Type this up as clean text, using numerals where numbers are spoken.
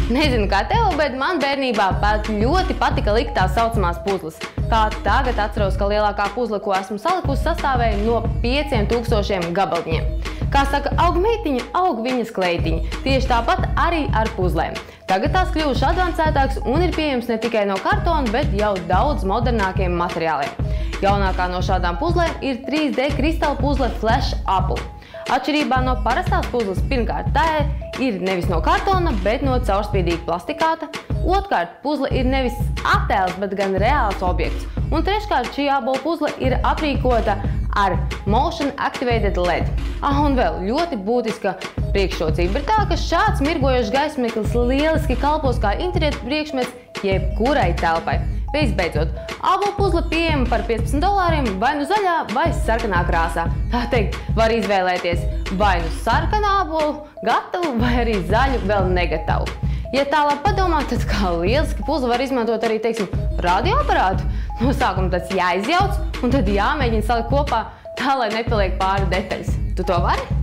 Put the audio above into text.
Nezinu, kā tev, bet man bērnībā pat ļoti patika likt tās saucamās puzles. Kā tagad atceros, ka lielākā puzle, ko esmu salikusi, sastāvēja no 5000 gabaliņiem. Kā saka, aug meitiņa, aug viņas kleitiņa. Tieši tāpat arī ar puzlēm. Tagad tās kļuvuši advancētāks un ir pieejams ne tikai no kartona, bet jau daudz modernākiem materiāliem. Jaunākā no šādām puzlēm ir 3D kristāla puzle Flash Apple. Atšķirībā no parastās puzles, pirmkārt, tā ir nevis no kartona, bet no caurspīdīga plastikāta. Otrkārt, puzle ir nevis attēls, bet gan reāls objekts. Un treškārt, šī ābola puzle ir aprīkota ar Motion Activated LED. Un vēl ļoti būtiska priekšrocība ir tā, ka šāds mirgojošs gaismeklis lieliski kalpos kā interjera priekšmets jebkurai telpai. Visbeidzot, ābola puzle pieejama par $15 vai nu zaļā vai sarkanā krāsā. Tā teikt, var izvēlēties vai nu sarkanu ābolu, gatavu vai arī zaļu vēl negatavu. Ja tālāk padomā, tad kā lieliski puzle var izmantot arī, teiksim, radioaparātu. No sākuma tas jāizjauc un tad jāmēģina salikt kopā tā, lai nepaliek pāri detaļas. Tu to vari?